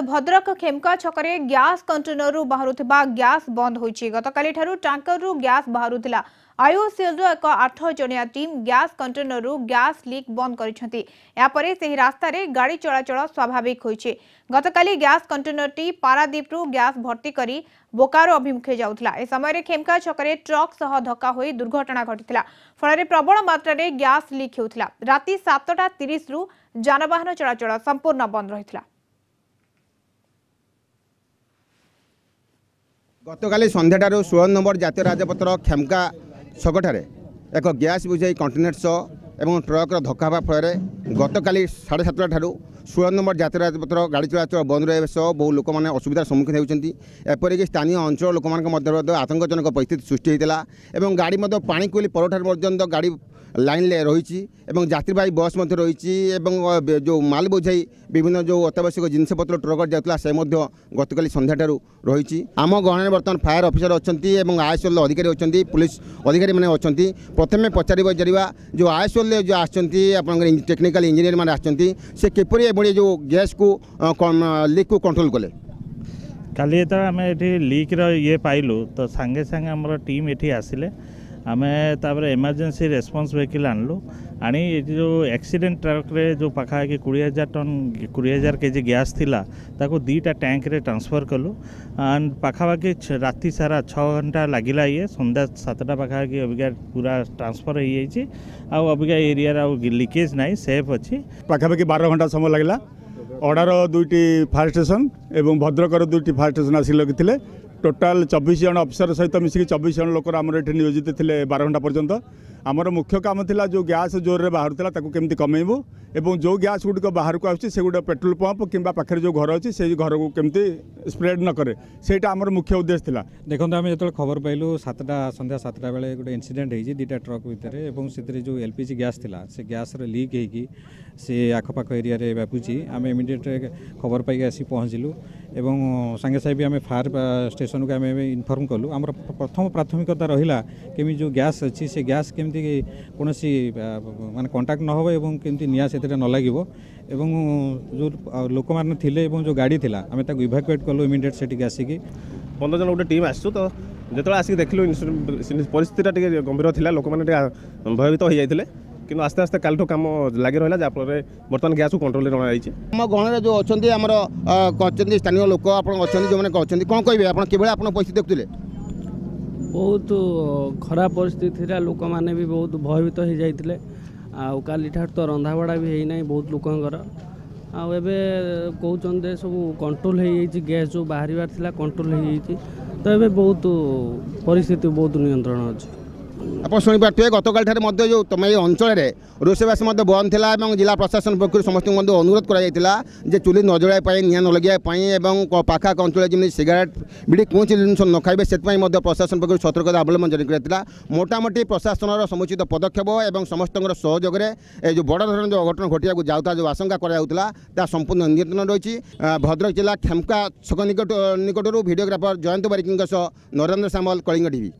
भद्रक खेमका छकरे gas container बाहरुथिबा ग्यास बंद होइछि। गतकाली ठारू टैंकर रु ग्यास बाहरुथिला। आईओसीएल एक 8 जणिया टीम ग्यास कंटेनर रु ग्यास लीक बंद करिसेंति। या परे सेही रास्ता रे गाड़ी चलाचल स्वाभाविक होइछि। गतकाली ग्यास कंटेनर टी पारादीप रु ग्यास भर्ती करी बोकारो अभिमुखे जाउथला। ए समय रे खेमका छकरे ट्रक सह धक्का होई दुर्घटना घटिथिला। फଳରେ प्रबल मात्रा रे ग्यास लीक हेउथिला। राति 7:30 रु जानवाहन चलाचल संपूर्ण बंद रहिथिला। गतकाली संध्याठार 16 नंबर जातीय राजपथर खेमका छकठारे एक गैस बुझाई कंटेनर एवं ट्रक्र धक्का हवा फल गतकाली 7:30 ठारू 16 नंबर जातीय राजपथर गाड़ी चलाचल बंद रहा सह बहु लोक मैंने असुविधार सम्मुखीन होती। एपरिक स्थानीय अंचल लोक आतंकजनक परिस्थिति सृष्टि होता और गाड़ी पानी कोली परठार पर्यंत गाड़ी लाइन रही यात्रीवाही बस रही जो माल बोझाई विभिन्न जो अत्यावश्यक जिनपतर ट्रक जाता से गतकाली संध्याठार रही। आम गहन बर्तमान फायर ऑफिसर अच्छा आईएसएल अधिकारी अच्छा पुलिस अधिकारी मैंने अच्छा प्रथम पचारा जो आईएसएल जो आसर टेक्निकल इंजीनियर मैंने आसती से किपरि जो गैस को लीक को कंट्रोल कले। काली तो आम ये लीक ये पाइलु तो सांगे सांगे आम टीम ये आसिले आमे तापर इमरजेंसी रेस्पॉन्स व्हीकल आणलु आनी जो एक्सीडेंट ट्रक रे जो पाखापाखि 20,000 टन 20,000 केजी गैस थिला ताको 2टा टैंक रे ट्रांसफर कलु एंड पाखापाखि राति सारा 6 घंटा लगिला। ये संध्या 7टा पाखापाखि अबिका पूरा ट्रांसफर हो जाइए आ अबिका एरिया लीकेज नाई सेफ अच्छी। पाखापाखि 12 घंटा समय लगला। ओडार 2टी फायर स्टेशन एवं भद्रकर 2टी फायर स्टेशन आसी लगी टोटाल 24 जन अफिसर सहित मिसिक 24 जन लोक आमर ये नियोजित थे 12 घंटा पर्यंत। आमर मुख्य काम थिला जो गैस जोर रे बाहर थिला ताको केमती कमेबो एवं जो गैस गुडिक बाहर को आछि से गुड पेट्रोल पंप किंबा पाखरे जो घर अछि से घर को केमती स्प्रेड न करे सेटा आमर मुख्य उद्देश्य थिला। देखो आम जो खबर पाइलु संध्या 7टा बेले गोटे इनसीडेंट होती 2टा ट्रक भितर एवं से जो एलपीजी गैस थिला से गैस लीक होगी से आखपाख एरिया रे व्यापुची। आम इमिडिएट खबर पाई आसी पहुँचलु एवं सांगे साहेब आम फायर स्टेशन को आम इनफर्म कलु। आम प्रथम प्राथमिकता रहा केमी जो गैस अच्छी से गैस केमती कौन माने कंटाक्ट न हो एवं केमती निया से न लगे एवं जो लोक मैंने थिले जो गाड़ी थिला आम इभाकुएट कलु इमिडिएट से आसिक 15 जन गोटे टीम आसु तो जो आसिक देखलु परिस्थिति गंभीर था लोक मैंने भयभीत हो जाते कि आस्ते आस्ते काल कम लगे रहा जहाँफल बर्तमान गैस को कंट्रोल रही। आम गहन जो अच्छा स्थानीय लोक अच्छा जो मैंने कहते कौन कहे आप परिस्थिति देखुले? बहुत खराब परिस्थिति था लोक मैंने भी बहुत भयभीत हो जाते आली ठार तो रंधाबड़ा भी होना बहुत लोकंर आबे कहते सब कंट्रोल हो गैस जो बाहर था कंट्रोल हो तो ये बहुत परिस्थिति बहुत नियंत्रण अच्छी। आप शुणिपे गतकाल जो तुम ये अंचल रोषेबास बंद था जिला प्रशासन पक्ष समस्त अनुरोध कर चूली न जलाइए निआ न लगे पाखा अंचल जमी सिगारेट बिड़ी कौन जिन न खाइबे से प्रशासन पक्ष सतर्कता अवलम्बन जारी कर मोटामोटी प्रशासन समुचित पदक्षेप और समस्त सहयोग में जो बड़ धरण जो अघटन घटिया जाता जो आशंका करा संपूर्ण नियंत्रण रही। भद्रक जिला खेमका छक निकटर वीडियोग्राफर जयंत बारिक नरेंद्र सामल कलिंग टीवी।